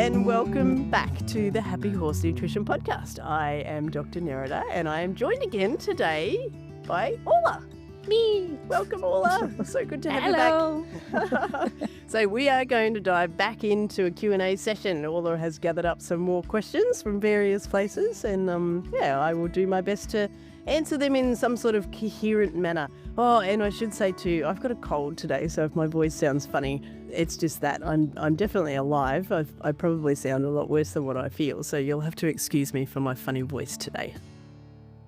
and welcome back to the Happy Horse Nutrition Podcast. I am Dr. Nerida, and I am joined again today by Orla. Me. Welcome, Orla. So good to have you back. So we are going to dive back into a Q&A session. Orla has gathered up some more questions from various places, and I will do my best to answer them in some sort of coherent manner. Oh, and I should say too, I've got a cold today, so if my voice sounds funny, it's just that I'm definitely alive. I probably sound a lot worse than what I feel, so you'll have to excuse me for my funny voice today.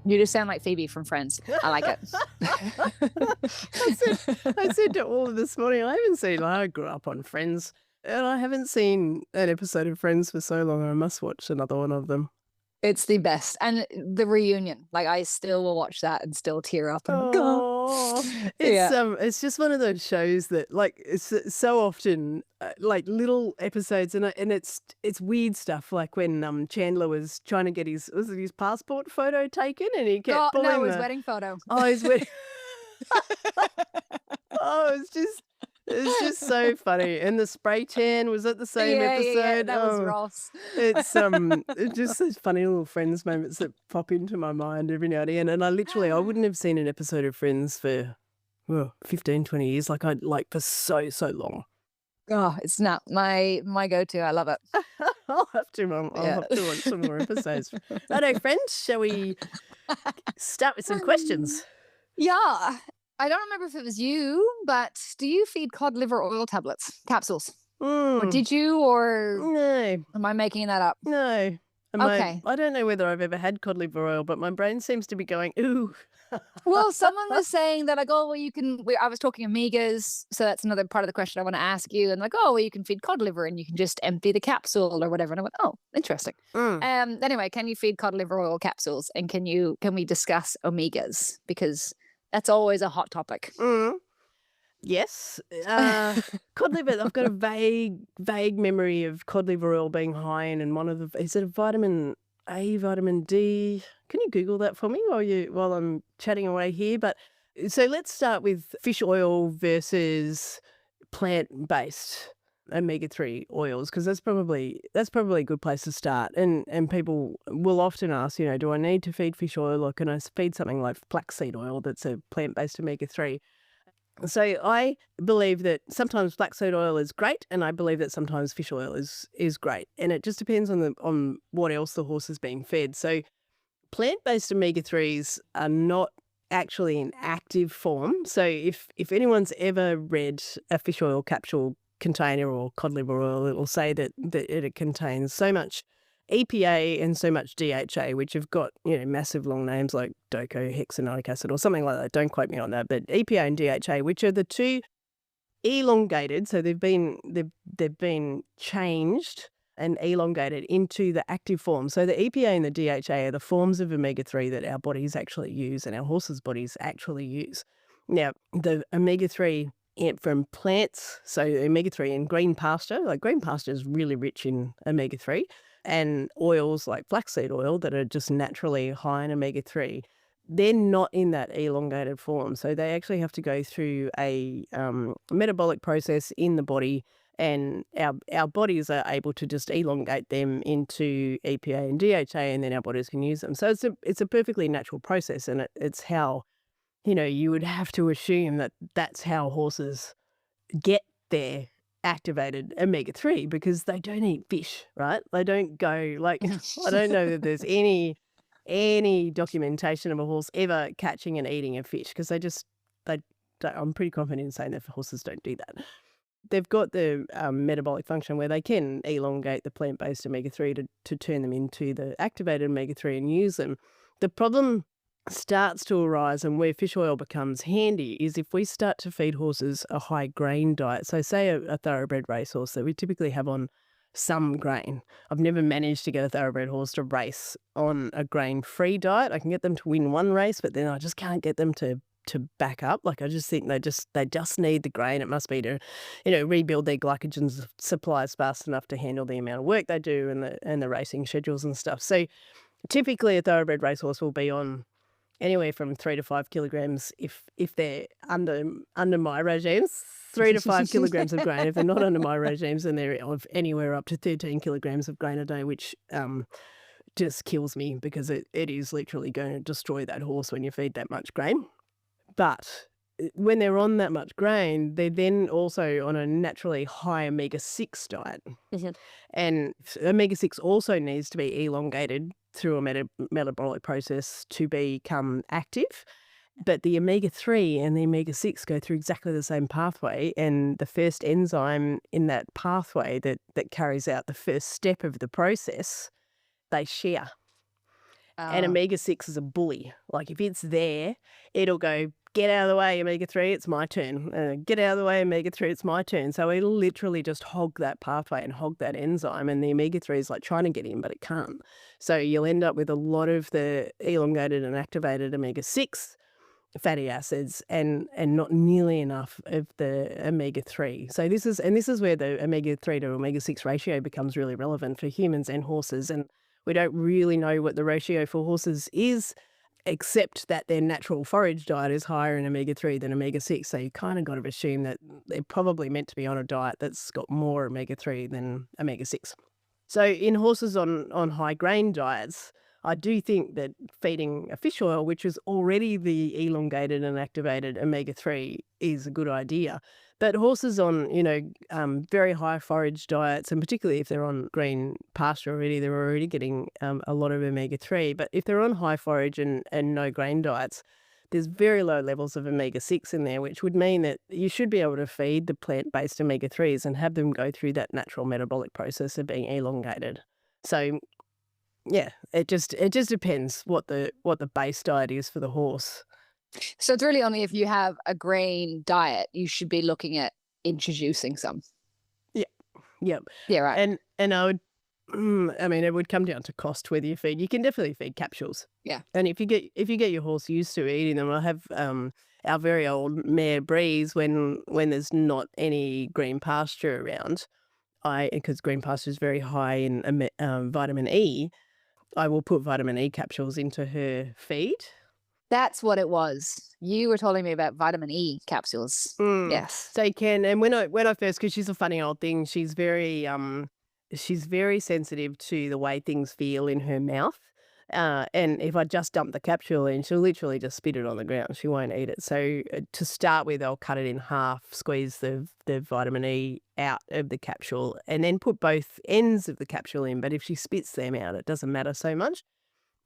You just sound like Phoebe from Friends. I like it. I said to all of this morning, I grew up on Friends, and I haven't seen an episode of Friends for so long. I must watch another one of them. It's the best. And the reunion, like I still will watch that and still tear up and go. It's just one of those shows that like it's so often like little episodes and it's weird stuff, like when Chandler was trying to get his passport photo taken and he kept pulling his wedding photo. Oh, his wedding. It's just so funny. And the spray tan was at the same episode. Yeah, that was Ross. It's just those funny little Friends moments that pop into my mind every now and again. And I wouldn't have seen an episode of Friends for 15, 20 years, for so long. Oh, it's not my go-to. I love it. I'll have to watch some more episodes. Righto, friends, shall we start with some questions? Yeah. I don't remember if it was you, but do you feed cod liver oil capsules? Or did you, or no? Am I making that up? No. Okay. I don't know whether I've ever had cod liver oil, but my brain seems to be going, ooh. Well, someone was saying that, like, oh, well, you can. I was talking omegas, so that's another part of the question I want to ask you. And like, oh, well, you can feed cod liver, and you can just empty the capsule or whatever. And I went, oh, interesting. Anyway, can you feed cod liver oil capsules, and can we discuss omegas, because that's always a hot topic. Yes. Cod liver, I've got a vague memory of cod liver oil being high in one of the, is it a vitamin A, vitamin D? Can you Google that for me while I'm chatting away here? But so let's start with fish oil versus plant-based omega-3 oils, because that's probably a good place to start. And people will often ask, do I need to feed fish oil, or can I feed something like flaxseed oil that's a plant-based omega-3? So I believe that sometimes flaxseed oil is great, and I believe that sometimes fish oil is great, and it just depends on what else the horse is being fed. So plant-based omega-3s are not actually in active form. So if anyone's ever read a fish oil capsule container or cod liver oil, it will say that it contains so much EPA and so much DHA, which have got massive long names like docosahexaenoic acid or something like that. Don't quote me on that, but EPA and DHA, which are the two elongated, so they've been changed and elongated into the active form. So the EPA and the DHA are the forms of omega-3 that our bodies actually use and our horses' bodies actually use. Now, the omega-3 from plants, so omega-3 in green pasture, like green pasture is really rich in omega-3, and oils like flaxseed oil that are just naturally high in omega-3, they're not in that elongated form. So they actually have to go through a metabolic process in the body, and our bodies are able to just elongate them into EPA and DHA, and then our bodies can use them. So it's a perfectly natural process, and it's how, you would have to assume that that's how horses get their activated omega-3, because they don't eat fish, right? They don't go I don't know that there's any documentation of a horse ever catching and eating a fish, because I'm pretty confident in saying that horses don't do that. They've got the metabolic function where they can elongate the plant-based omega-3 to turn them into the activated omega-3 and use them. The problem starts to arise, and where fish oil becomes handy, is if we start to feed horses a high grain diet. So say a thoroughbred racehorse that we typically have on some grain. I've never managed to get a thoroughbred horse to race on a grain-free diet. I can get them to win one race, but then I just can't get them to back up. Like, I just think they just need the grain. It must be to, rebuild their glycogen supplies fast enough to handle the amount of work they do and the racing schedules and stuff. So typically a thoroughbred racehorse will be on anywhere from 3 to 5 kilograms if they're under my regimes, 3 to 5 kilograms of grain. If they're not under my regimes, then they're of anywhere up to 13 kilograms of grain a day, which just kills me because it is literally going to destroy that horse when you feed that much grain. But when they're on that much grain, they're then also on a naturally high omega-6 diet. And omega-6 also needs to be elongated through a metabolic process to become active. But the omega-3 and the omega-6 go through exactly the same pathway, and the first enzyme in that pathway that carries out the first step of the process, they share. And omega-6 is a bully. Like if it's there, it'll go, get out of the way, omega-3, it's my turn. Get out of the way, omega-3, it's my turn. So it'll literally just hog that pathway and hog that enzyme. And the omega-3 is like trying to get in, but it can't. So you'll end up with a lot of the elongated and activated omega-6 fatty acids and not nearly enough of the omega-3. So this is where the omega-3 to omega-6 ratio becomes really relevant for humans and horses. And we don't really know what the ratio for horses is, except that their natural forage diet is higher in omega-3 than omega-6. So you kind of got to assume that they're probably meant to be on a diet that's got more omega-3 than omega-6. So in horses on high grain diets, I do think that feeding a fish oil, which is already the elongated and activated omega-3, is a good idea. But horses on, very high forage diets, and particularly if they're on green pasture already, they're already getting a lot of omega-3. But if they're on high forage and no grain diets, there's very low levels of omega-6 in there, which would mean that you should be able to feed the plant-based omega-3s and have them go through that natural metabolic process of being elongated. So, yeah, it just depends what the base diet is for the horse. So it's really only if you have a grain diet, you should be looking at introducing some. Yeah. Yeah, right. And I would, it would come down to cost whether you feed. You can definitely feed capsules. Yeah. And if you get your horse used to eating them, I have our very old mare Breeze when there's not any green pasture around, because green pasture is very high in vitamin E, I will put vitamin E capsules into her feed. That's what it was. You were telling me about vitamin E capsules. Yes. So you can, and when I first, because she's a funny old thing, she's very sensitive to the way things feel in her mouth. And if I just dump the capsule in, she'll literally just spit it on the ground. She won't eat it. So to start with, I'll cut it in half, squeeze the vitamin E out of the capsule, and then put both ends of the capsule in. But if she spits them out, it doesn't matter so much.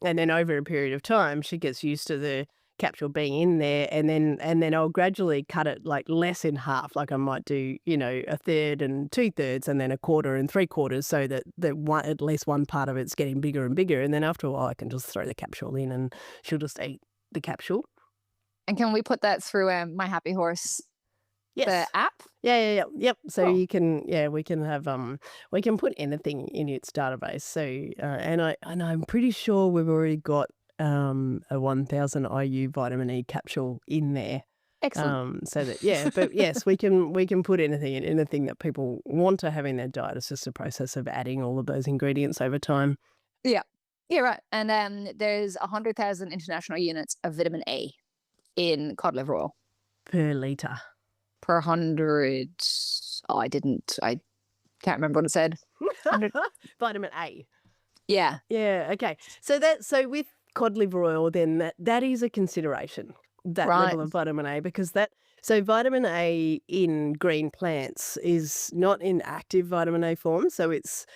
And then over a period of time, she gets used to the capsule being in there, and then I'll gradually cut it like less in half. Like I might do, a third and 2/3, and then a quarter and 3/4, so that at least one part of it's getting bigger and bigger. And then after a while, I can just throw the capsule in, and she'll just eat the capsule. And can we put that through My Happy Horse? Yes. The app? Yeah. Yep. So Cool. you can, we can have, we can put anything in its database. So, and I'm pretty sure we've already got a 1000 IU vitamin E capsule in there. Excellent. So that, but yes, we can put anything in, anything that people want to have in their diet. It's just a process of adding all of those ingredients over time. Yeah. Yeah, right. And there's 100,000 international units of vitamin A in cod liver oil. Per litre. Per 100. Oh, I can't remember what it said. 100. Vitamin A. Yeah. Yeah. Okay. So with cod liver oil, then that is a consideration, that Right. level of vitamin A, because vitamin A in green plants is not in active vitamin A form. So it's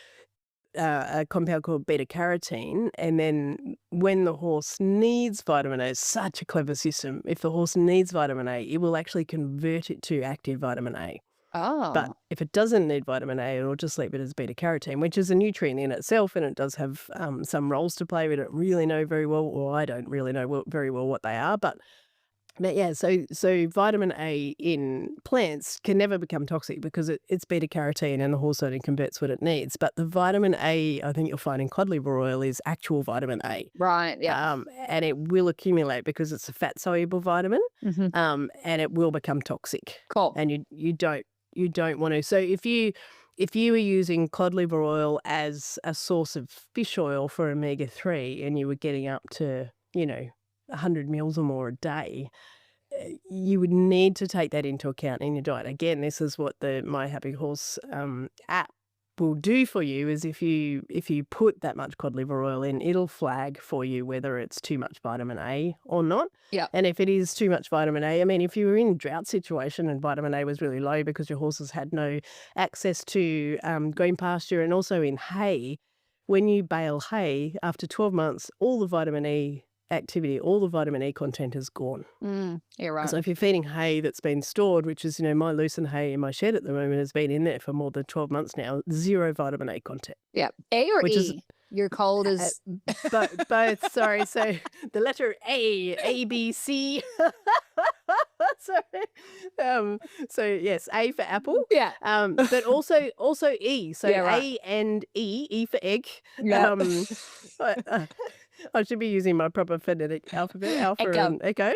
a compound called beta-carotene, and then when the horse needs vitamin A, it's such a clever system. If the horse needs vitamin A, it will actually convert it to active vitamin A. Oh. But if it doesn't need vitamin A, it'll just leave it as beta-carotene, which is a nutrient in itself, and it does have some roles to play. We don't really know very well, or I don't really know very well what they are, but yeah, so vitamin A in plants can never become toxic because it's beta-carotene and the horse only converts what it needs. But the vitamin A, I think you'll find in cod liver oil, is actual vitamin A. Right, yeah. And it will accumulate because it's a fat-soluble vitamin, and it will become toxic. Cool. And you don't want to. So if you were using cod liver oil as a source of fish oil for omega-3 and you were getting up to, 100 mils or more a day, you would need to take that into account in your diet. Again, this is what the My Happy Horse app will do for you, is if you put that much cod liver oil in, it'll flag for you whether it's too much vitamin A or not. Yeah. And if it is too much vitamin A, I mean, if you were in a drought situation and vitamin A was really low because your horses had no access to green pasture and also in hay, when you bale hay, after 12 months, all the vitamin E activity, all the vitamin E content is gone. You're right. So if you're feeding hay that's been stored, which is, my lucerne hay in my shed at the moment has been in there for more than 12 months now, 0 vitamin A content. Yeah. A or which E? Is, your cold is... both, sorry. So the letter A, B, C. Sorry. So yes, A for apple. Yeah. But also E. So Yeah, right. A and E for egg. Yeah. I should be using my proper phonetic alphabet, alpha and echo.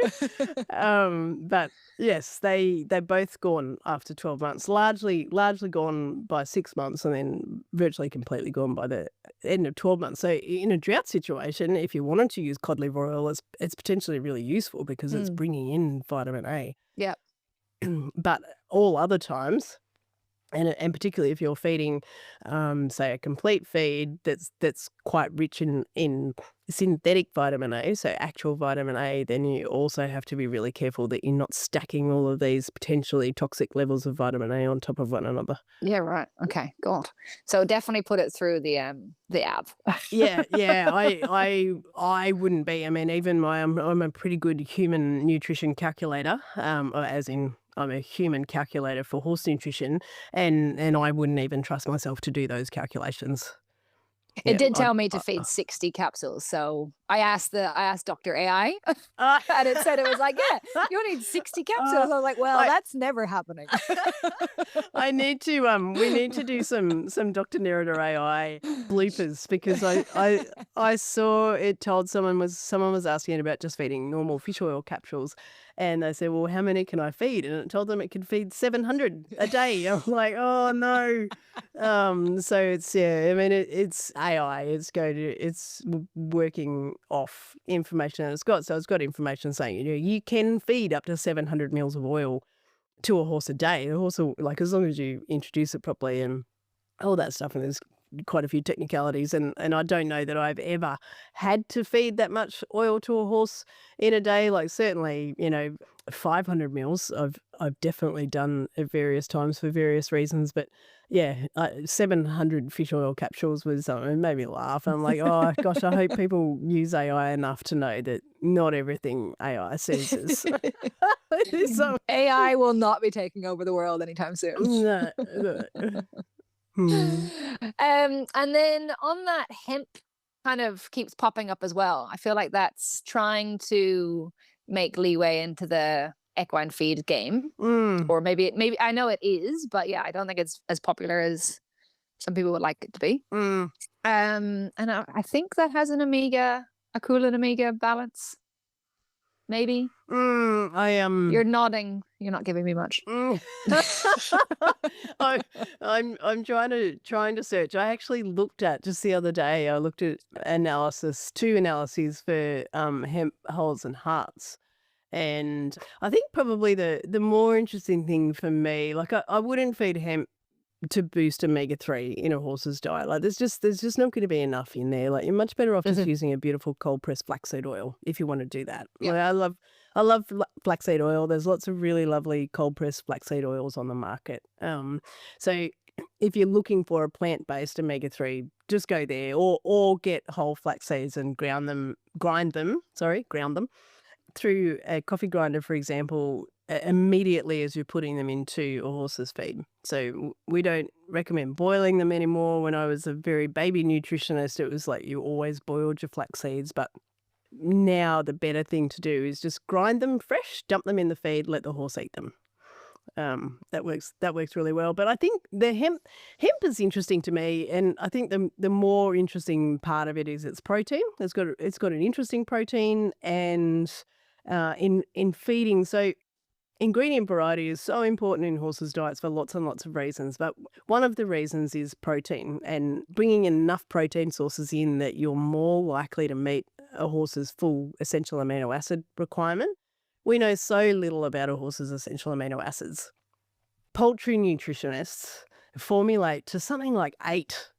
But yes, they both gone after 12 months, largely gone by 6 months, and then virtually completely gone by the end of 12 months. So in a drought situation, if you wanted to use cod liver oil, it's potentially really useful because it's bringing in vitamin A. Yeah. But all other times, and particularly if you're feeding, say, a complete feed that's quite rich in synthetic vitamin A, so actual vitamin A, then you also have to be really careful that you're not stacking all of these potentially toxic levels of vitamin A on top of one another. Yeah, right. Okay, God. So definitely put it through the app. Yeah. I wouldn't be. I mean, even I'm a pretty good human nutrition calculator, as in I'm a human calculator for horse nutrition, and I wouldn't even trust myself to do those calculations. It did tell me to feed 60 capsules. So I asked Dr. AI and it said, it was like, yeah, you need 60 capsules. I was like, well, that's never happening. I need to we need to do some Dr. Nerida AI bloopers, because I saw it told someone was asking about just feeding normal fish oil capsules, and they said, well, how many can I feed? And it told them it could feed 700 a day. I'm like, oh no. So it's, I mean, it's AI. It's working off information that it's got. So it's got information saying, you can feed up to 700 mils of oil to a horse a day. The horse will, like, as long as you introduce it properly and all that stuff, and there's quite a few technicalities, and I don't know that I've ever had to feed that much oil to a horse in a day. Like, certainly, 500 mils I've definitely done at various times for various reasons, but yeah, 700 fish oil capsules was something. It made me laugh. I'm like, oh gosh, I hope people use AI enough to know that not everything AI says is AI will not be taking over the world anytime soon. No. And then on that, hemp kind of keeps popping up as well. I feel like that's trying to make leeway into the equine feed game, or maybe I know it is, but yeah, I don't think it's as popular as some people would like it to be. And I think that has a cool and omega balance. Maybe. You're nodding. You're not giving me much. I'm trying to search. I actually looked at, just the other day, I looked at two analyses for hemp hulls and hearts. And I think probably the more interesting thing for me, like I wouldn't feed hemp to boost omega-3 in a horse's diet. Like there's just not going to be enough in there. Like you're much better off just using a beautiful cold pressed flaxseed oil if you want to do that. Yeah. Like I love flaxseed oil. There's lots of really lovely cold pressed flaxseed oils on the market. So if you're looking for a plant-based omega-3, just go there, or get whole flax seeds and ground them through a coffee grinder, for example, immediately as you're putting them into a horse's feed. So we don't recommend boiling them anymore. When I was a very baby nutritionist, it was like you always boiled your flax seeds, but now the better thing to do is just grind them fresh, dump them in the feed, let the horse eat them. That works really well. But I think the hemp is interesting to me, and I think the more interesting part of it is its protein. It's got an interesting protein, and in feeding. So ingredient variety is so important in horses' diets for lots and lots of reasons, but one of the reasons is protein, and bringing enough protein sources in that you're more likely to meet a horse's full essential amino acid requirement. We know so little about a horse's essential amino acids. Poultry nutritionists formulate to something like 8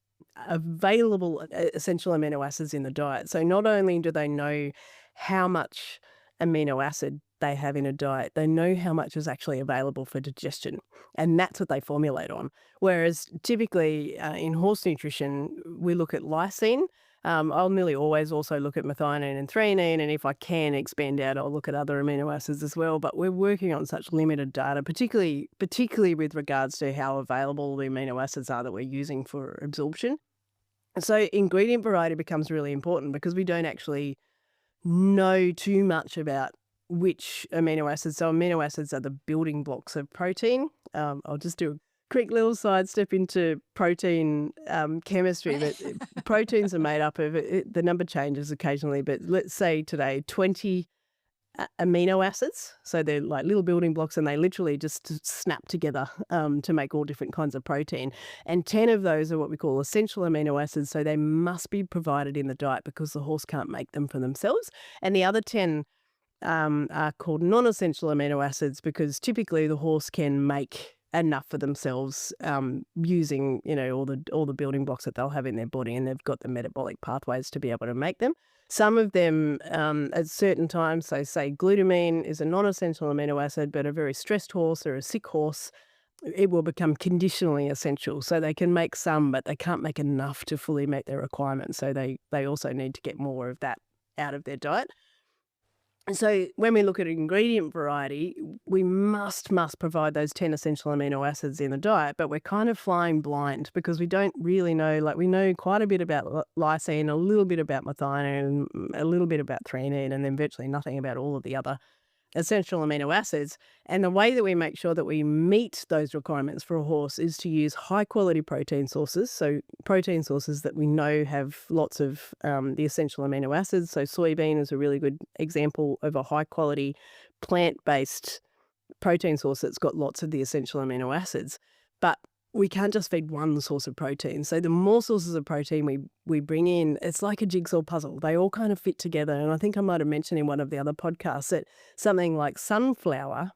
available essential amino acids in the diet. So not only do they know how much amino acid they have in a diet, they know how much is actually available for digestion, and that's what they formulate on. Whereas typically in horse nutrition, we look at lysine. I'll nearly always also look at methionine and threonine, and if I can expand out, I'll look at other amino acids as well. But we're working on such limited data, particularly with regards to how available the amino acids are that we're using for absorption. So ingredient variety becomes really important because we don't actually know too much about which amino acids. So amino acids are the building blocks of protein. I'll just do a quick little sidestep into protein chemistry, but proteins are made up of, the number changes occasionally, but let's say today 20 amino acids. So they're like little building blocks, and they literally just snap together to make all different kinds of protein. And 10 of those are what we call essential amino acids. So they must be provided in the diet because the horse can't make them for themselves. And the other 10 are called non-essential amino acids because typically the horse can make enough for themselves using, all the building blocks that they'll have in their body, and they've got the metabolic pathways to be able to make them. Some of them at certain times, so say glutamine is a non-essential amino acid, but a very stressed horse or a sick horse, it will become conditionally essential. So they can make some, but they can't make enough to fully meet their requirements. So they also need to get more of that out of their diet. So when we look at ingredient variety, we must provide those 10 essential amino acids in the diet, but we're kind of flying blind because we don't really know. Like, we know quite a bit about lysine, a little bit about methionine, a little bit about threonine, and then virtually nothing about all of the other essential amino acids. And the way that we make sure that we meet those requirements for a horse is to use high quality protein sources. So protein sources that we know have lots of the essential amino acids. So soybean is a really good example of a high quality plant-based protein source that's got lots of the essential amino acids. But we can't just feed one source of protein. So the more sources of protein we bring in, it's like a jigsaw puzzle. They all kind of fit together. And I think I might have mentioned in one of the other podcasts that something like sunflower,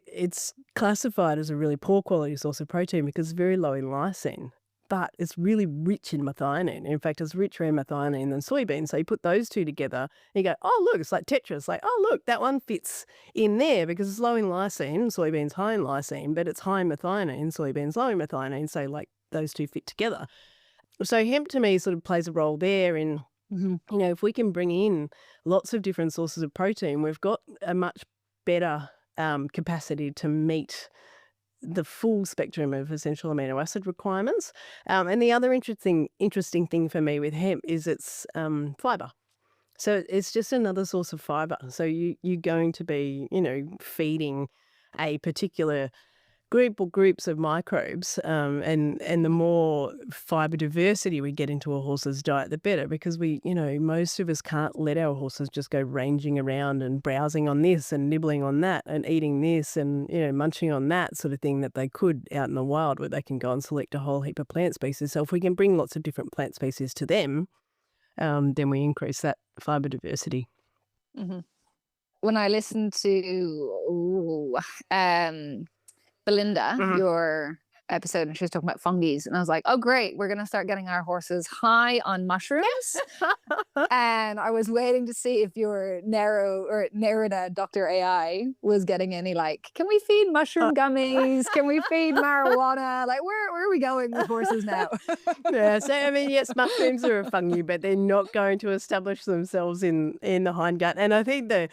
it's classified as a really poor quality source of protein because it's very low in lysine, but it's really rich in methionine. In fact, it's richer in methionine than soybean. So you put those two together and you go, oh, look, it's like Tetris. Like, oh, look, that one fits in there because it's low in lysine, soybean's high in lysine, but it's high in methionine, soybean's low in methionine. So like those two fit together. So hemp to me sort of plays a role there in, if we can bring in lots of different sources of protein, we've got a much better capacity to meet the full spectrum of essential amino acid requirements. And the other interesting thing for me with hemp is its fiber. So it's just another source of fiber. So you're going to be, feeding a particular group or groups of microbes, and the more fiber diversity we get into a horse's diet, the better, because most of us can't let our horses just go ranging around and browsing on this and nibbling on that and eating this and, munching on that sort of thing that they could out in the wild, where they can go and select a whole heap of plant species. So if we can bring lots of different plant species to them, then we increase that fiber diversity. Mm-hmm. When I listened to Belinda, your episode, and she was talking about fungi, and I was like, oh great, we're gonna start getting our horses high on mushrooms. And I was waiting to see if your Nerida Dr. AI was getting any, like, can we feed mushroom gummies, can we feed marijuana, like where are we going with horses now? Yeah, so yes, mushrooms are a fungi, but they're not going to establish themselves in the hindgut. And I think the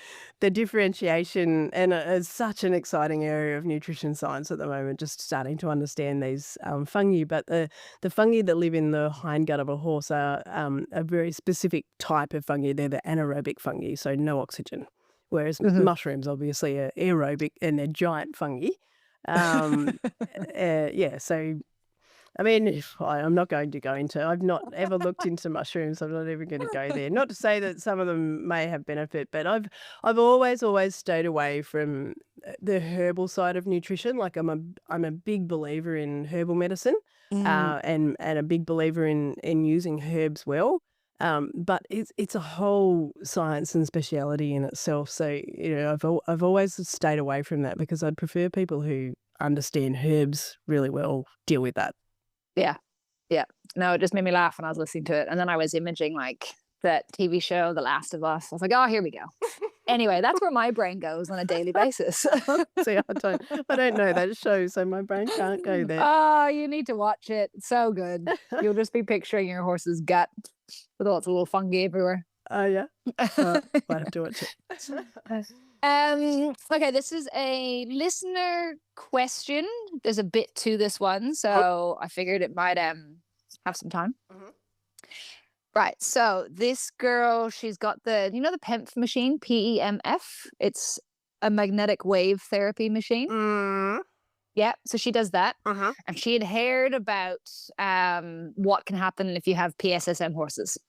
differentiation, and it's such an exciting area of nutrition science at the moment, just starting to understand these fungi. But the fungi that live in the hindgut of a horse are a very specific type of fungi. They're the anaerobic fungi, so no oxygen. Whereas mushrooms obviously are aerobic and they're giant fungi. So I'm not going to go into, I've not ever looked into mushrooms. I'm not even going to go there. Not to say that some of them may have benefit, but I've always stayed away from the herbal side of nutrition. Like I'm a big believer in herbal medicine, and a big believer in using herbs well. But it's a whole science and speciality in itself. So, I've always stayed away from that because I'd prefer people who understand herbs really well deal with that. Yeah. Yeah. No, it just made me laugh when I was listening to it. And then I was imaging like that TV show, The Last of Us. I was like, oh, here we go. Anyway, that's where my brain goes on a daily basis. See, I don't know that show, so my brain can't go there. Oh, you need to watch it. It's so good. You'll just be picturing your horse's gut with lots of little fungi everywhere. Oh, yeah. I'll have to watch it. Okay, this is a listener question. There's a bit to this one, so I figured it might have some time. Mhm. Right, so this girl, she's got the PEMF machine, PEMF. It's a magnetic wave therapy machine. Mm. Yeah, so she does that. Uh-huh. And she had heard about what can happen if you have PSSM horses.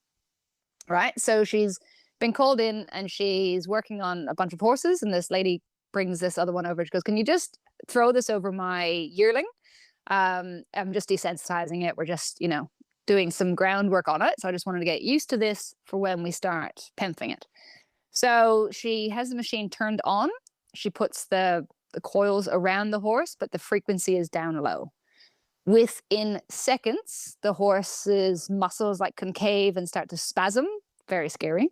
Right, so she's been called in and she's working on a bunch of horses, and this lady brings this other one over. She goes, can you just throw this over my yearling? I'm just desensitizing it. We're just, doing some groundwork on it. So I just wanted to get used to this for when we start PEMFing it. So she has the machine turned on. She puts the coils around the horse, but the frequency is down low. Within seconds, the horse's muscles like concave and start to spasm. Very scary.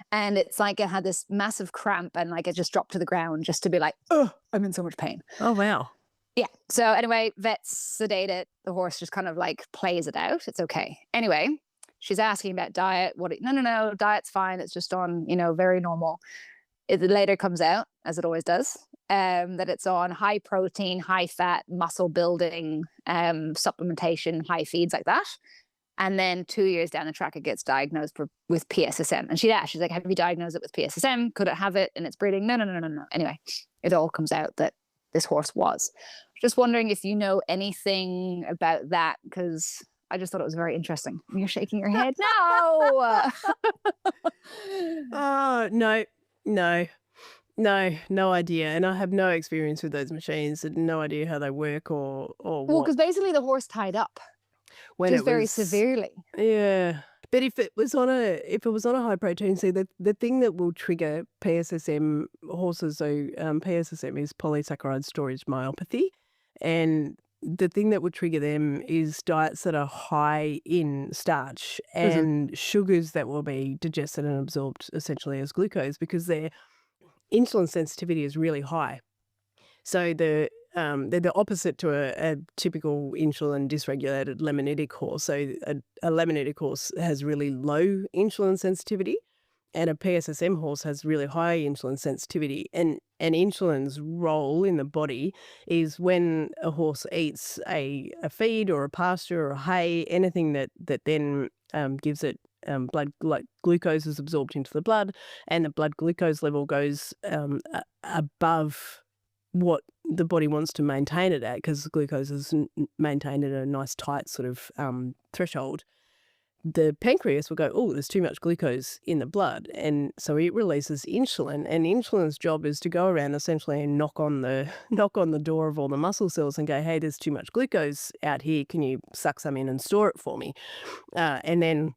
And it's like it had this massive cramp and like it just dropped to the ground just to be like, oh, I'm in so much pain. Oh, wow. Yeah. So anyway, vets sedate it. The horse just kind of like plays it out. It's okay. Anyway, she's asking about diet. No, diet's fine. It's just on, very normal. It later comes out, as it always does, that it's on high protein, high fat, muscle building, supplementation, high feeds like that. And then 2 years down the track, it gets diagnosed with PSSM. And she's like, have you diagnosed it with PSSM? Could it have it in its breeding? No. Anyway, it all comes out that this horse was. Just wondering if you know anything about that, because I just thought it was very interesting. You're shaking your head. No! Oh, no idea. And I have no experience with those machines and no idea how they work or Well, what. because basically the horse tied up. When Just it very was severely. Yeah. But if it was on a high protein, see the thing that will trigger PSSM horses, so PSSM is polysaccharide storage myopathy, and the thing that would trigger them is diets that are high in starch and sugars that will be digested and absorbed essentially as glucose because their insulin sensitivity is really high. So they're the opposite to a typical insulin dysregulated lemonitic horse. So a lemonitic horse has really low insulin sensitivity, and a PSSM horse has really high insulin sensitivity. And insulin's role in the body is when a horse eats a feed or a pasture or hay, anything that then gives it blood, like glucose is absorbed into the blood, and the blood glucose level goes above what the body wants to maintain it at, because glucose is maintained at a nice tight sort of threshold. The pancreas will go, oh, there's too much glucose in the blood, and so it releases insulin, and insulin's job is to go around essentially and knock on the door of all the muscle cells and go, hey, there's too much glucose out here, can you suck some in and store it for me? And then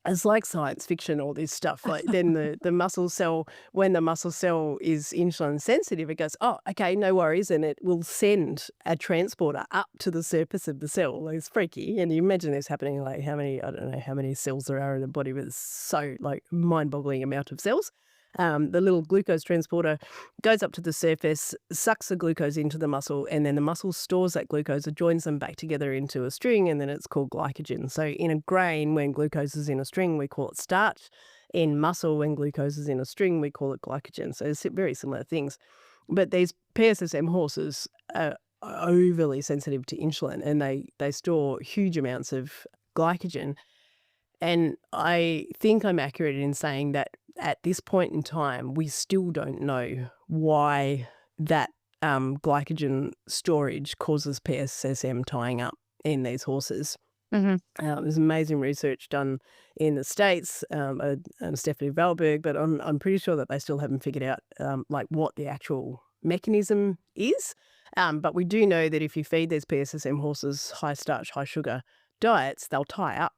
it's like science fiction, all this stuff. Like then the muscle cell, when the muscle cell is insulin sensitive, it goes, oh, okay, no worries. And it will send a transporter up to the surface of the cell. Like, it's freaky. And you imagine this happening, like I don't know how many cells there are in the body, but it's so like mind-boggling amount of cells. The little glucose transporter goes up to the surface, sucks the glucose into the muscle, and then the muscle stores that glucose or joins them back together into a string, and then it's called glycogen. So in a grain, when glucose is in a string, we call it starch. In muscle, when glucose is in a string, we call it glycogen. So it's very similar things. But these PSSM horses are overly sensitive to insulin, and they store huge amounts of glycogen. And I think I'm accurate in saying that at this point in time, we still don't know why that glycogen storage causes PSSM tying up in these horses. There's amazing research done in the States, Stephanie Valberg, but I'm pretty sure that they still haven't figured out like what the actual mechanism is. But we do know that if you feed these PSSM horses high starch, high sugar diets, they'll tie up.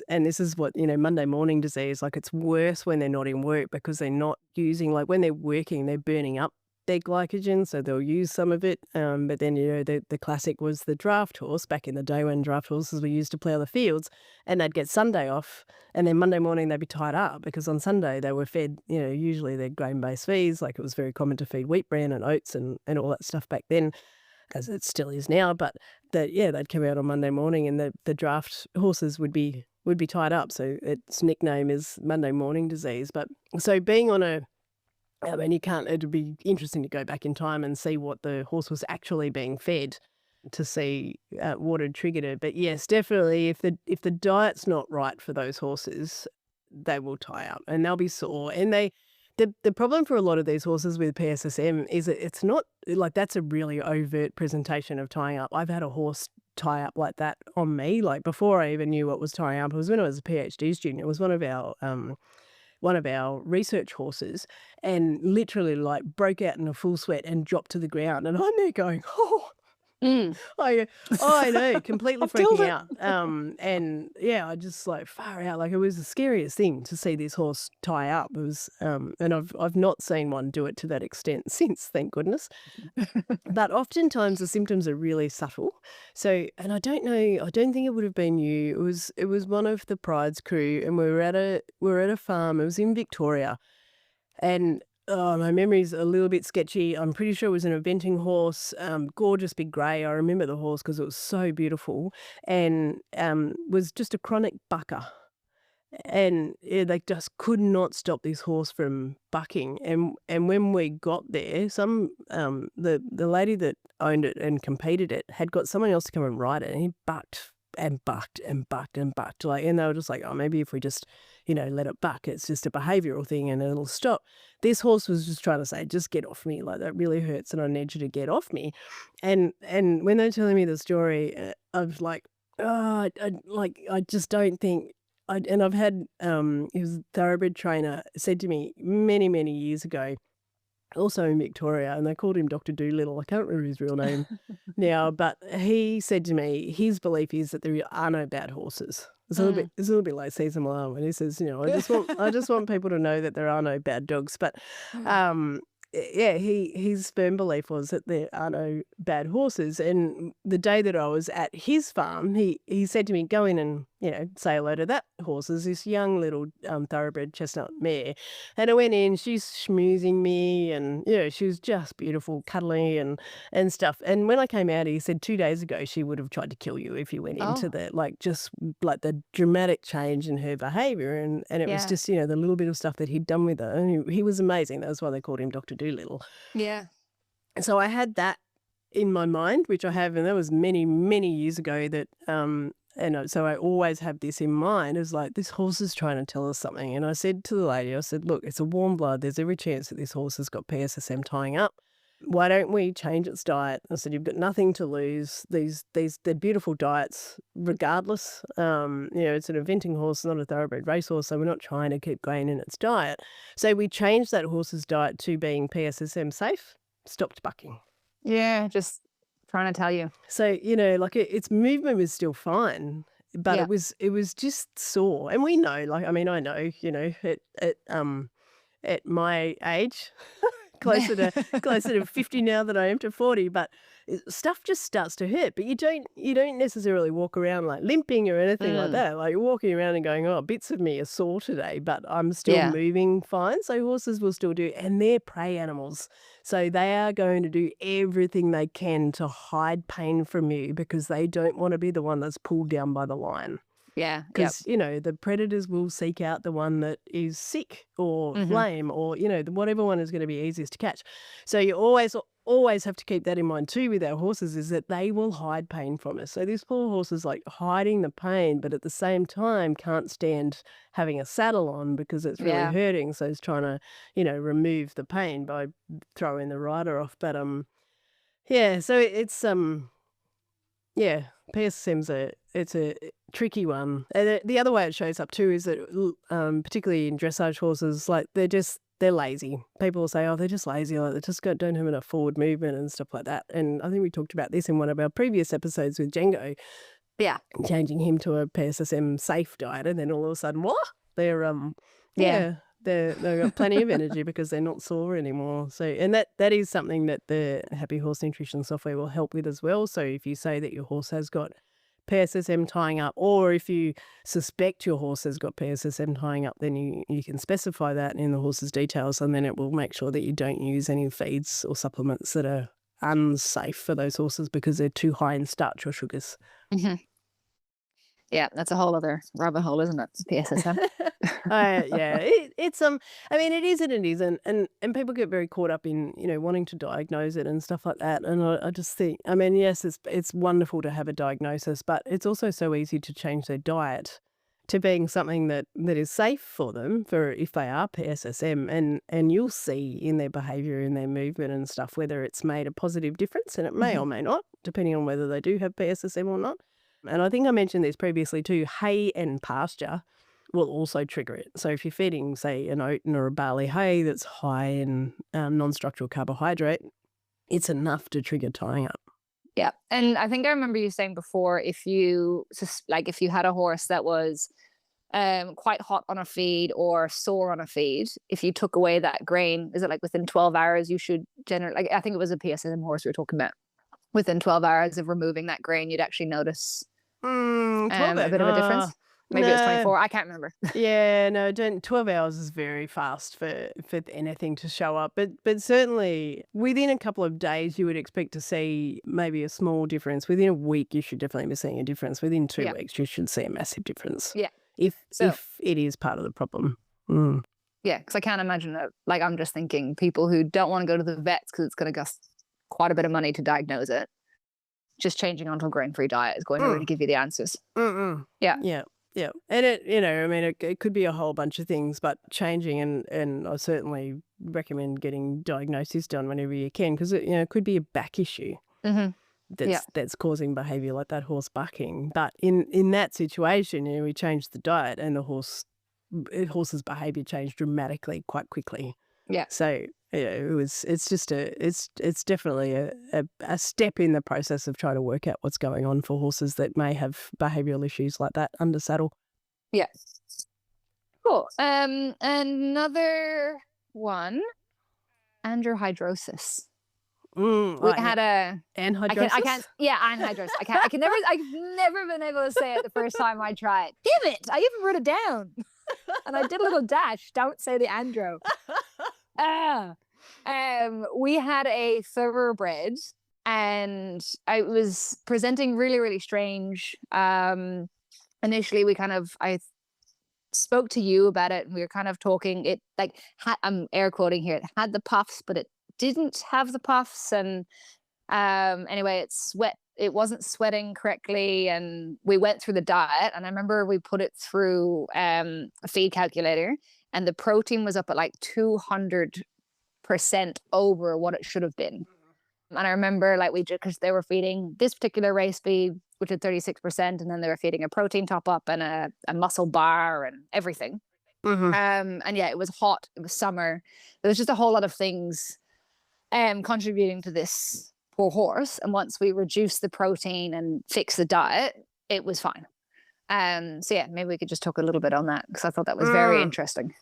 and this is what, Monday morning disease, like it's worse when they're not in work because they're not using, like when they're working, they're burning up their glycogen, so they'll use some of it. But then, the classic was the draft horse back in the day when draft horses were used to plough the fields, and they'd get Sunday off, and then Monday morning they'd be tied up because on Sunday they were fed, usually they're grain-based feeds, like it was very common to feed wheat bran and oats and all that stuff back then, as it still is now. But they'd come out on Monday morning and the draft horses would be tied up. So its nickname is Monday morning disease. But so being on you can't, it'd be interesting to go back in time and see what the horse was actually being fed to see what had triggered it. But yes, definitely if the diet's not right for those horses, they will tie up and they'll be sore. And the problem for a lot of these horses with PSSM is that it's not like that's a really overt presentation of tying up. I've had a horse tie up like that on me, like before I even knew what was tying up. It was when I was a PhD student. It was one of our research horses, and literally like broke out in a full sweat and dropped to the ground. And I'm there going, oh, I know, completely freaking out. And yeah, I just like far out. Like it was the scariest thing to see this horse tie up. It was, and I've not seen one do it to that extent since, thank goodness. But oftentimes the symptoms are really subtle. So, and I don't think it would have been you. It was one of the Pride's crew, and we were at a farm. It was in Victoria, and my memory's a little bit sketchy. I'm pretty sure it was an eventing horse, gorgeous big grey. I remember the horse because it was so beautiful, and was just a chronic bucker. And they just could not stop this horse from bucking. And when we got there, the lady that owned it and competed it had got someone else to come and ride it, and he bucked and bucked and bucked and bucked. Like, and they were just like, oh, maybe if we just, let it buck, it's just a behavioural thing and it'll stop. This horse was just trying to say, just get off me. Like, that really hurts and I need you to get off me. And when they're telling me the story, I was like, oh, I just don't think. And I've had, he was a thoroughbred trainer, said to me many, many years ago, also in Victoria, and they called him Dr. Doolittle. I can't remember his real name now, but he said to me, his belief is that there are no bad horses. It's a little bit like Caesar Milan when he says, I just want people to know that there are no bad dogs. But yeah, his firm belief was that there are no bad horses. And the day that I was at his farm, he said to me, go in and, say hello to that horse. There's this young little thoroughbred chestnut mare. And I went in, she's schmoozing me and, she was just beautiful, cuddly and stuff. And when I came out, he said 2 days ago she would have tried to kill you if you went into the dramatic change in her behaviour. And it was just, the little bit of stuff that he'd done with her. And he was amazing. That's why they called him Dr. Doolittle. Yeah. And so I had that in my mind, which I have, and that was many, many years ago that, and so I always have this in mind as like, this horse is trying to tell us something. And I said to the lady, I said, look, it's a warm blood. There's every chance that this horse has got PSSM tying up. Why don't we change its diet? I said, you've got nothing to lose. They're beautiful diets regardless. It's an eventing horse, not a thoroughbred racehorse, so we're not trying to keep grain in its diet. So we changed that horse's diet to being PSSM-safe, stopped bucking. Yeah, just trying to tell you. So, its movement was still fine, but it was just sore. And we know, I know, at my age, closer to 50 now than I am to 40, but stuff just starts to hurt. But you don't necessarily walk around like limping or anything like that. Like you're walking around and going, oh, bits of me are sore today, but I'm still moving fine. So horses will still do, and they're prey animals. So they are going to do everything they can to hide pain from you because they don't want to be the one that's pulled down by the lion. Yeah. Because, the predators will seek out the one that is sick or lame or, whatever one is going to be easiest to catch. So you always have to keep that in mind too with our horses, is that they will hide pain from us. So this poor horse is like hiding the pain, but at the same time can't stand having a saddle on because it's really hurting. So it's trying to, remove the pain by throwing the rider off. But, so it's, PSSM's it's a tricky one. And the other way it shows up too is that, particularly in dressage horses, like they're lazy. People will say, oh, they're just lazy, like they just don't have enough forward movement and stuff like that. And I think we talked about this in one of our previous episodes with Django. Yeah. changing him to a PSSM-safe diet, and then all of a sudden, what? They're Yeah. they've got plenty of energy because they're not sore anymore. So, and that is something that the Happy Horse Nutrition software will help with as well. So if you say that your horse has got PSSM tying up, or if you suspect your horse has got PSSM tying up, then you can specify that in the horse's details, and then it will make sure that you don't use any feeds or supplements that are unsafe for those horses because they're too high in starch or sugars. Mm-hmm. Yeah, that's a whole other rabbit hole, isn't it? PSSM. Yeah, it's I mean, it is and it isn't, and people get very caught up in wanting to diagnose it and stuff like that. And I just think, I mean, yes, it's wonderful to have a diagnosis, but it's also so easy to change their diet to being something that is safe for them for if they are PSSM, and you'll see in their behaviour, in their movement and stuff, whether it's made a positive difference, and it may or may not, depending on whether they do have PSSM or not. And I think I mentioned this previously too, hay and pasture will also trigger it. So if you're feeding, say, an oat or a barley hay that's high in non-structural carbohydrate, it's enough to trigger tying up. Yeah. And I think I remember you saying before, if you had a horse that was quite hot on a feed or sore on a feed, if you took away that grain, is it like within 12 hours you should generally, like, I think it was a PSSM horse we were talking about, within 12 hours of removing that grain, you'd actually notice a bit of a difference. Maybe it was 24. I can't remember. Yeah, no, 12 hours is very fast for anything to show up. But certainly within a couple of days, you would expect to see maybe a small difference. Within a week, you should definitely be seeing a difference. Within 2 weeks, you should see a massive difference. Yeah. If it is part of the problem. Yeah, because I can't imagine it. Like, I'm just thinking people who don't want to go to the vets because it's going to cost quite a bit of money to diagnose it. Just changing onto a grain-free diet is going to really give you the answers. Yeah. Yeah. And it could be a whole bunch of things, but changing, and I certainly recommend getting diagnosis done whenever you can, because it could be a back issue that's causing behavior like that horse bucking. But in that situation, we changed the diet and the horse's behavior changed dramatically quite quickly. Yeah. So it's definitely a step in the process of trying to work out what's going on for horses that may have behavioural issues like that under saddle. Yeah. Cool. Another one, anhidrosis. We had a anhidrosis. I can't. Yeah, anhidrosis. I've never been able to say it the first time I tried. Damn it! I even wrote it down, and I did a little dash. Don't say the andro. We had a thoroughbred, and I was presenting really, really strange. Initially, I spoke to you about it, and we were kind of talking. It I'm air quoting here. It had the puffs, but it didn't have the puffs, and anyway, it wasn't sweating correctly, and we went through the diet, and I remember we put it through a feed calculator, and the protein was up at like 200% over what it should have been. And I remember because they were feeding this particular race feed, which had 36%, and then they were feeding a protein top up and a muscle bar and everything. And yeah, it was hot, it was summer, there was just a whole lot of things contributing to this poor horse. And once we reduced the protein and fixed the diet, it was fine. So yeah, maybe we could just talk a little bit on that, because I thought that was very interesting.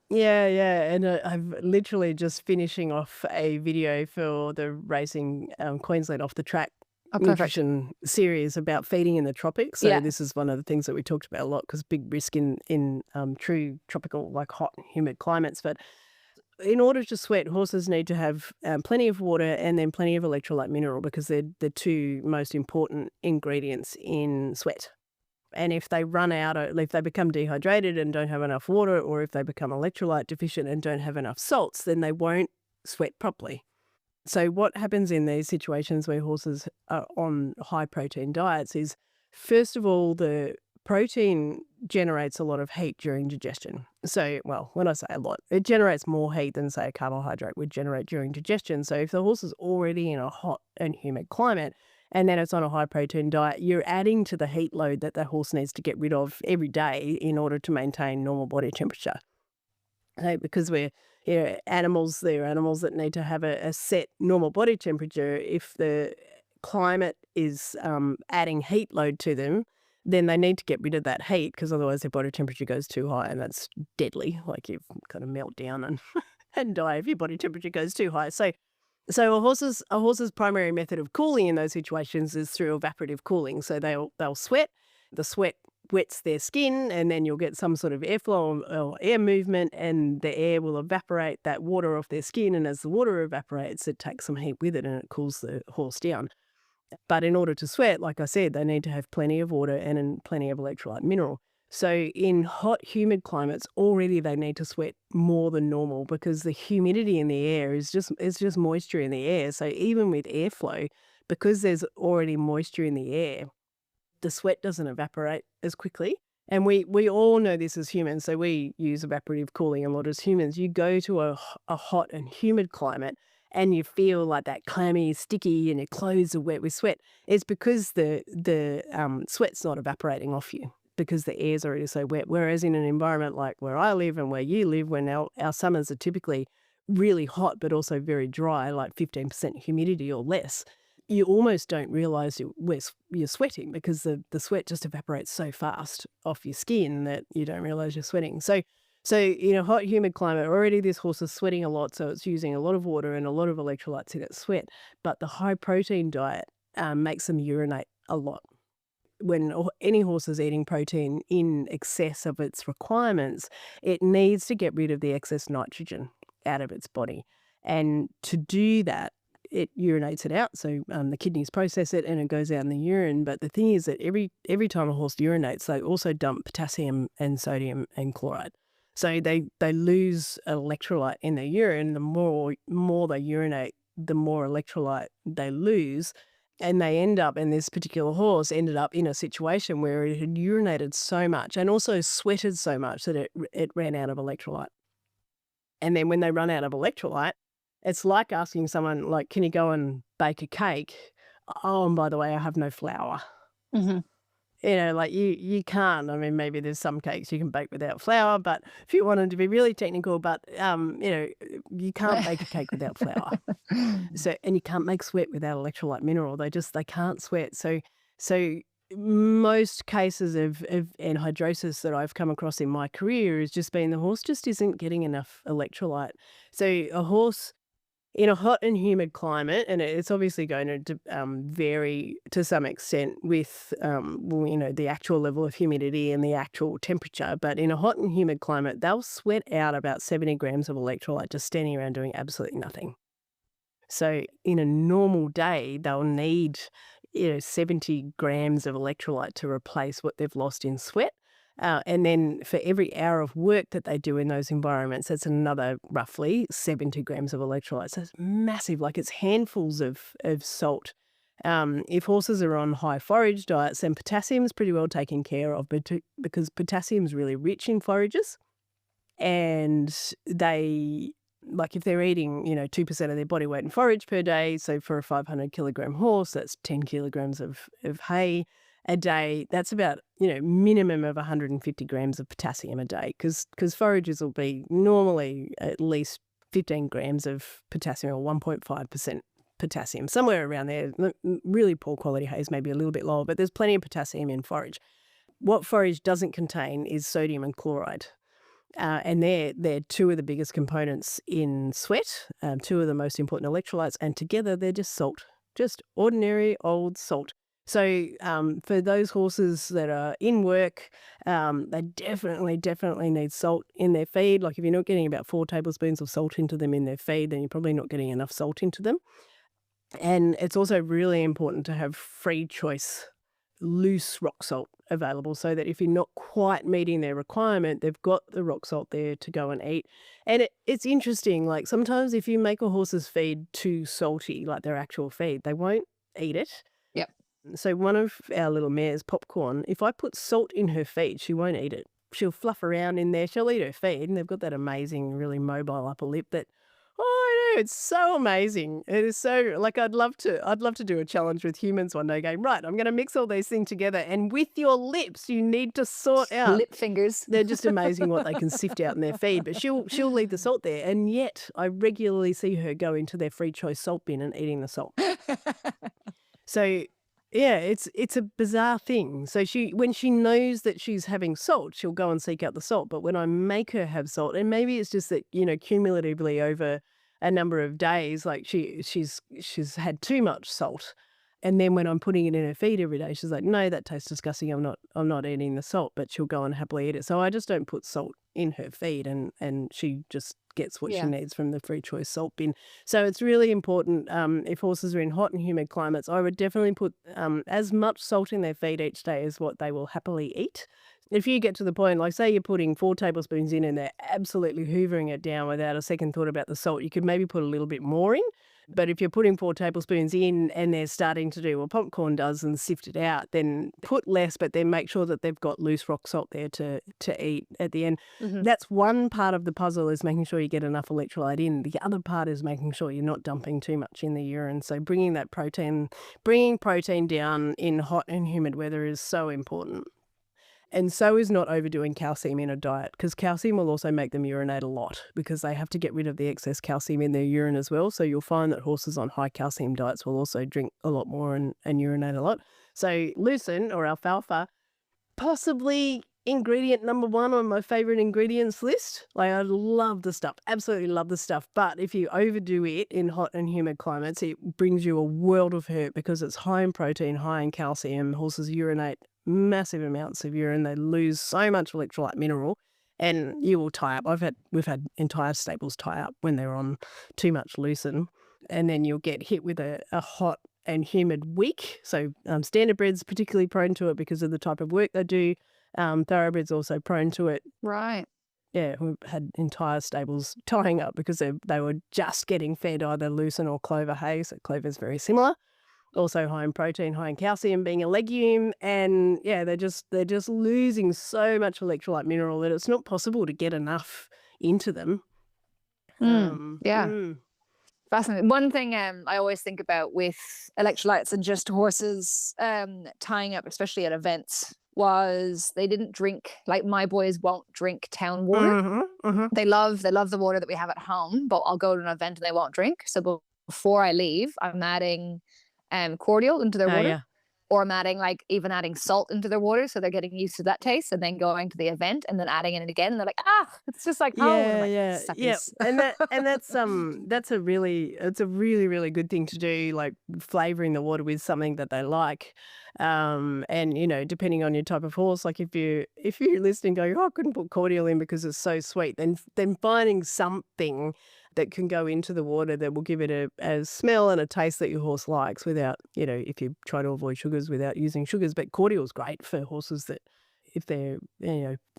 Yeah, and I'm literally just finishing off a video for the Racing Queensland Off the Track nutrition series about feeding in the tropics. So this is one of the things that we talked about a lot, because big risk in true tropical, like hot, humid climates. But in order to sweat, horses need to have plenty of water and then plenty of electrolyte mineral, because they're the two most important ingredients in sweat. And if they run out, or if they become dehydrated and don't have enough water, or if they become electrolyte deficient and don't have enough salts, then they won't sweat properly. So what happens in these situations where horses are on high protein diets is, first of all, the protein generates a lot of heat during digestion. So, well, when I say a lot, it generates more heat than, say, a carbohydrate would generate during digestion. So if the horse is already in a hot and humid climate, and then it's on a high protein diet, you're adding to the heat load that the horse needs to get rid of every day in order to maintain normal body temperature. So because we're animals, they're animals that need to have a set normal body temperature. If the climate is adding heat load to them, then they need to get rid of that heat because otherwise their body temperature goes too high and that's deadly. Like you kind of melt down and die if your body temperature goes too high. So a horse's primary method of cooling in those situations is through evaporative cooling. So they'll sweat. The sweat wets their skin, and then you'll get some sort of airflow or air movement, and the air will evaporate that water off their skin. And as the water evaporates, it takes some heat with it, and it cools the horse down. But in order to sweat, like I said, they need to have plenty of water and plenty of electrolyte mineral. So in hot, humid climates, already they need to sweat more than normal because the humidity in the air is just moisture in the air. So even with airflow, because there's already moisture in the air, the sweat doesn't evaporate as quickly. And we all know this as humans, so we use evaporative cooling a lot as humans. You go to a hot and humid climate and you feel like that clammy, sticky, and your clothes are wet with sweat. It's because the sweat's not evaporating off you because the air's already so wet. Whereas in an environment like where I live and where you live, when our summers are typically really hot but also very dry, like 15% humidity or less, you almost don't realise you're sweating because the sweat just evaporates so fast off your skin that you don't realise you're sweating. So in a hot, humid climate, already this horse is sweating a lot, so it's using a lot of water and a lot of electrolytes in its sweat. But the high-protein diet makes them urinate a lot. When any horse is eating protein in excess of its requirements, it needs to get rid of the excess nitrogen out of its body. And to do that, it urinates it out. So the kidneys process it and it goes out in the urine. But the thing is that every time a horse urinates, they also dump potassium and sodium and chloride. So they lose electrolyte in their urine. The more they urinate, the more electrolyte they lose. And they end up, and this particular horse ended up in a situation where it had urinated so much and also sweated so much that it ran out of electrolyte. And then when they run out of electrolyte, it's like asking someone, like, can you go and bake a cake? Oh, and by the way, I have no flour. Mm-hmm. You know, like you can't. I mean, maybe there's some cakes you can bake without flour, but if you wanted to be really technical, but you can't bake a cake without flour. So, and you can't make sweat without electrolyte mineral. They can't sweat. So most cases of anhidrosis that I've come across in my career has just been the horse just isn't getting enough electrolyte. So a horse in a hot and humid climate, and it's obviously going to vary to some extent with the actual level of humidity and the actual temperature, but in a hot and humid climate, they'll sweat out about 70 grams of electrolyte just standing around doing absolutely nothing. So in a normal day, they'll need 70 grams of electrolyte to replace what they've lost in sweat. And then for every hour of work that they do in those environments, that's another roughly 70 grams of electrolytes. So it's massive, like it's handfuls of salt. If horses are on high forage diets, then potassium is pretty well taken care of because potassium is really rich in forages. And if they're eating, 2% of their body weight in forage per day, so for a 500 kilogram horse, that's 10 kilograms of hay a day. That's about, minimum of 150 grams of potassium a day because forages will be normally at least 15 grams of potassium or 1.5% potassium, somewhere around there. Really poor quality hay is maybe a little bit lower, but there's plenty of potassium in forage. What forage doesn't contain is sodium and chloride. And they're two of the biggest components in sweat, two of the most important electrolytes, and together they're just salt, just ordinary old salt. So for those horses that are in work, they definitely need salt in their feed. Like if you're not getting about 4 tablespoons of salt into them in their feed, then you're probably not getting enough salt into them. And it's also really important to have free choice loose rock salt available so that if you're not quite meeting their requirement, they've got the rock salt there to go and eat. And it's interesting, like sometimes if you make a horse's feed too salty, like their actual feed, they won't eat it. Yep. So one of our little mares, Popcorn, if I put salt in her feed, she won't eat it. She'll fluff around in there, she'll eat her feed, and they've got that amazing, really mobile upper lip that, I know, it's so amazing. It is so, like, I'd love to do a challenge with humans one day going, right, I'm going to mix all these things together, and with your lips, you need to sort out. Lip fingers. They're just amazing what they can sift out in their feed, but she'll leave the salt there, and yet I regularly see her go into their free choice salt bin and eating the salt. So yeah, it's a bizarre thing. So when she knows that she's having salt, she'll go and seek out the salt. But when I make her have salt, and maybe it's just that, cumulatively over a number of days, like she's had too much salt. And then when I'm putting it in her feed every day, she's like, no, that tastes disgusting. I'm not eating the salt, but she'll go and happily eat it. So I just don't put salt in her feed, and she just gets what she needs from the free choice salt bin. So it's really important, if horses are in hot and humid climates, I would definitely put as much salt in their feed each day as what they will happily eat. If you get to the point, like say you're putting 4 tablespoons in and they're absolutely hoovering it down without a second thought about the salt, you could maybe put a little bit more in. But if you're putting 4 tablespoons in and they're starting to do what popcorn does and sift it out, then put less, but then make sure that they've got loose rock salt there to eat at the end. That's one part of the puzzle, is making sure you get enough electrolyte in. The other part is making sure you're not dumping too much in the urine. So bringing protein down in hot and humid weather is so important. And so is not overdoing calcium in a diet, because calcium will also make them urinate a lot, because they have to get rid of the excess calcium in their urine as well. So you'll find that horses on high calcium diets will also drink a lot more and urinate a lot. So lucerne or alfalfa, possibly ingredient number 1 on my favorite ingredients list. Like, I love the stuff, absolutely love the stuff. But if you overdo it in hot and humid climates, it brings you a world of hurt, because it's high in protein, high in calcium. Horses urinate massive amounts of urine. They lose so much electrolyte mineral, and you will tie up. We've had entire stables tie up when they're on too much lucerne, and then you'll get hit with a hot and humid week. So standardbreds particularly prone to it because of the type of work they do. Thoroughbreds also prone to it. Right. Yeah, we've had entire stables tying up because they were just getting fed either lucerne or clover hay. So clover is very similar. Also high in protein, high in calcium, being a legume, and yeah, they're just losing so much electrolyte mineral that it's not possible to get enough into them. Fascinating. One thing I always think about with electrolytes and just horses tying up, especially at events, was they didn't drink, like my boys won't drink town water. They love the water that we have at home, but I'll go to an event and they won't drink. So before I leave, I'm adding cordial into their water, or I'm adding adding salt into their water, so they're getting used to that taste, and then going to the event and then adding it again, and they're like, it's just like home. And that's a really really good thing to do, like flavoring the water with something that they like. And depending on your type of horse, like if you're listening going, I couldn't put cordial in because it's so sweet, then finding something that can go into the water that will give it a smell and a taste that your horse likes, without, if you try to avoid sugars, without using sugars. But cordial is great for horses that, if they're,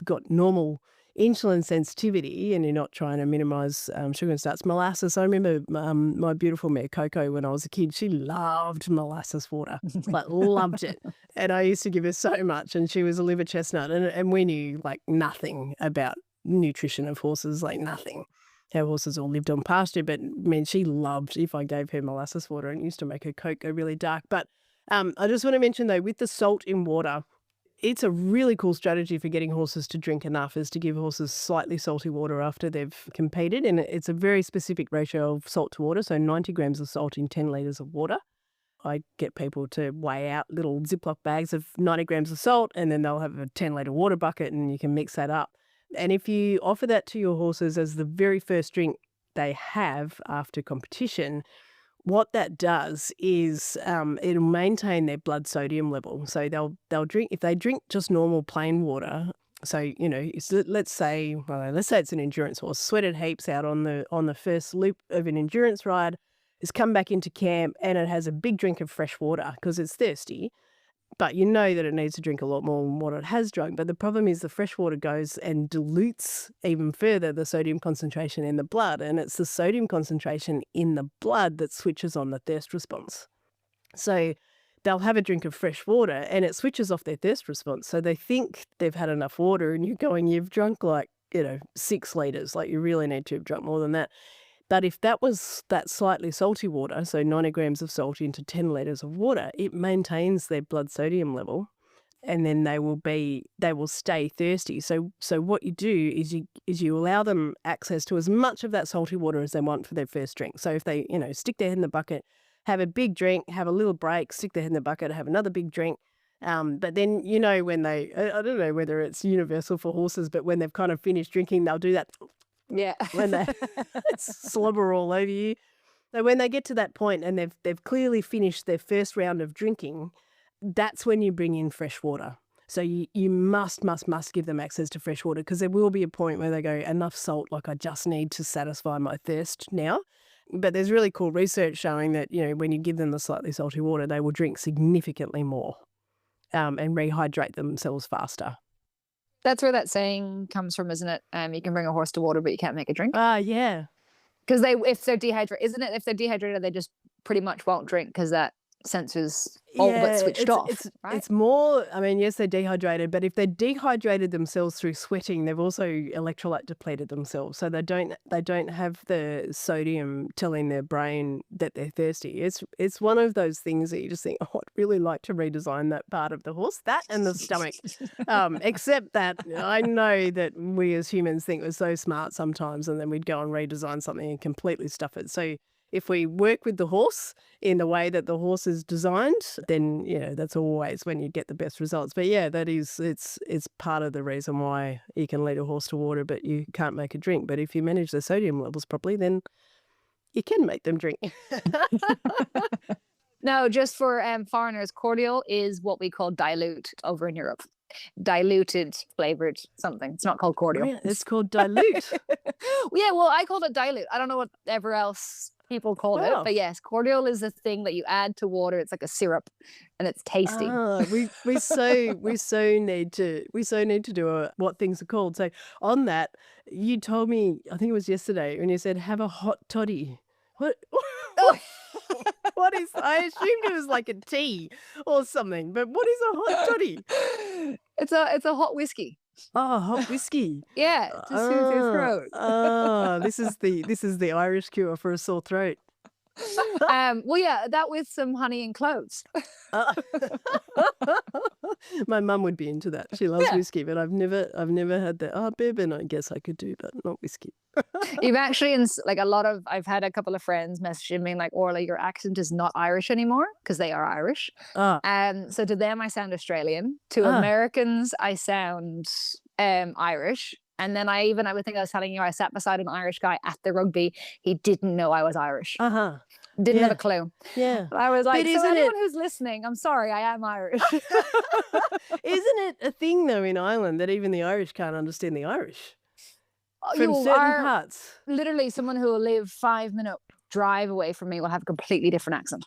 got normal insulin sensitivity and you're not trying to minimize sugar and starch. Molasses, I remember my beautiful mare Coco, when I was a kid, she loved molasses water, like loved it. And I used to give her so much, and she was a liver chestnut, and we knew like nothing about nutrition of horses, like nothing. Our horses all lived on pasture, but she loved if I gave her molasses water, and it used to make her coat go really dark. But I just want to mention though, with the salt in water, it's a really cool strategy for getting horses to drink enough, is to give horses slightly salty water after they've competed. And it's a very specific ratio of salt to water, so 90 grams of salt in 10 litres of water. I get people to weigh out little Ziploc bags of 90 grams of salt, and then they'll have a 10-litre water bucket, and you can mix that up. And if you offer that to your horses as the very first drink they have after competition, what that does is it'll maintain their blood sodium level. So they'll drink, if they drink just normal plain water. So let's say it's an endurance horse, sweated heaps out on the first loop of an endurance ride, has come back into camp, and it has a big drink of fresh water because it's thirsty. But you know that it needs to drink a lot more than what it has drunk. But the problem is the fresh water goes and dilutes even further the sodium concentration in the blood. And it's the sodium concentration in the blood that switches on the thirst response. So they'll have a drink of fresh water and it switches off their thirst response. So they think they've had enough water, and you've drunk 6 litres. Like, you really need to have drunk more than that. But if that was that slightly salty water, so 90 grams of salt into 10 litres of water, it maintains their blood sodium level, and then they will stay thirsty. So what you do is you allow them access to as much of that salty water as they want for their first drink. So if they, stick their head in the bucket, have a big drink, have a little break, stick their head in the bucket, have another big drink. But then, when they, I don't know whether it's universal for horses, but when they've kind of finished drinking, they'll do that Yeah. when they slobber all over you. So when they get to that point and they've clearly finished their first round of drinking, that's when you bring in fresh water. So you must give them access to fresh water, because there will be a point where they go, enough salt, like I just need to satisfy my thirst now. But there's really cool research showing that, when you give them the slightly salty water, they will drink significantly more and rehydrate themselves faster. That's where that saying comes from, isn't it? You can bring a horse to water, but you can't make it drink. Yeah. Because if they're dehydrated, isn't it? If they're dehydrated, they just pretty much won't drink because that sensor's all but switched off. Right? It's more, yes, they're dehydrated, but if they dehydrated themselves through sweating, they've also electrolyte depleted themselves. So they don't have the sodium telling their brain that they're thirsty. It's one of those things that you just think, I'd really like to redesign that part of the horse, that and the stomach. Except that I know that we as humans think we're so smart sometimes, and then we'd go and redesign something and completely stuff it. So if we work with the horse in the way that the horse is designed, then, that's always when you get the best results. But yeah, it's part of the reason why you can lead a horse to water, but you can't make a drink. But if you manage the sodium levels properly, then you can make them drink. No, just for foreigners, cordial is what we call dilute over in Europe. Diluted, flavored something. It's not called cordial. Yeah, it's called dilute. Yeah, well, I called it dilute. I don't know whatever else people call it, but yes, cordial is a thing that you add to water. It's like a syrup, and it's tasty. We so need to do what things are called. So on that, you told me, I think it was yesterday, when you said have a hot toddy. What? What is? I assumed it was like a tea or something, but what is a hot toddy? It's a hot whiskey. Oh, hot whiskey. Yeah, to soothe your throat. This is the Irish cure for a sore throat. Well, yeah, that with some honey and cloves. My mum would be into that. She loves whiskey, but I've never had that. Bourbon, I guess I could do, but not whiskey. You've actually, I've had a couple of friends messaging me like, Orla, your accent is not Irish anymore, because they are Irish. So to them, I sound Australian. To Americans, I sound Irish. And then I think I was telling you, I sat beside an Irish guy at the rugby. He didn't know I was Irish. Didn't have a clue. Yeah. I was like, so anyone who's listening, I'm sorry, I am Irish. Isn't it a thing, though, in Ireland that even the Irish can't understand the Irish? From certain parts. Literally, someone who will live 5-minute drive away from me will have a completely different accent.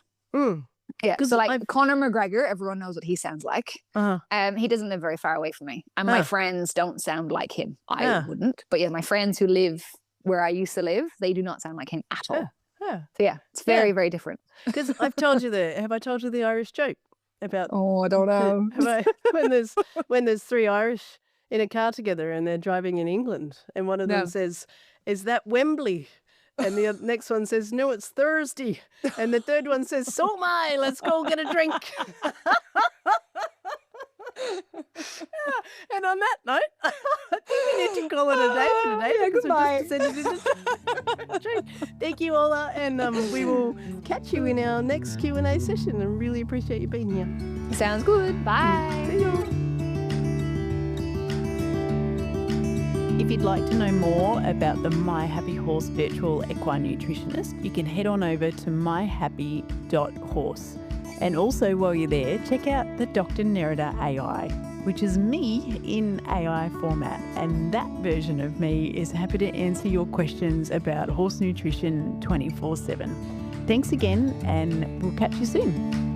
Yeah, so like Conor McGregor, everyone knows what he sounds like. He doesn't live very far away from me, and my friends don't sound like him. I wouldn't, but yeah, my friends who live where I used to live, they do not sound like him at all. So yeah, it's very, very different. Because I've told you have I told you the Irish joke about? Oh, I don't know. When there's 3 Irish in a car together and they're driving in England, and one of them says, "Is that Wembley?" And the next one says, "No, it's Thursday." And the third one says, "So am I. Let's go get a drink." And on that note, I think we need to call it a day for today. Yeah, goodbye. Thank you, Orla, and we will catch you in our next Q&A session. And really appreciate you being here. Sounds good. Bye. See you. If you'd like to know more about the My Happy Horse virtual equine nutritionist, you can head on over to myhappy.horse. And also, while you're there, check out the Dr. Nerida AI, which is me in AI format. And that version of me is happy to answer your questions about horse nutrition 24/7. Thanks again, and we'll catch you soon.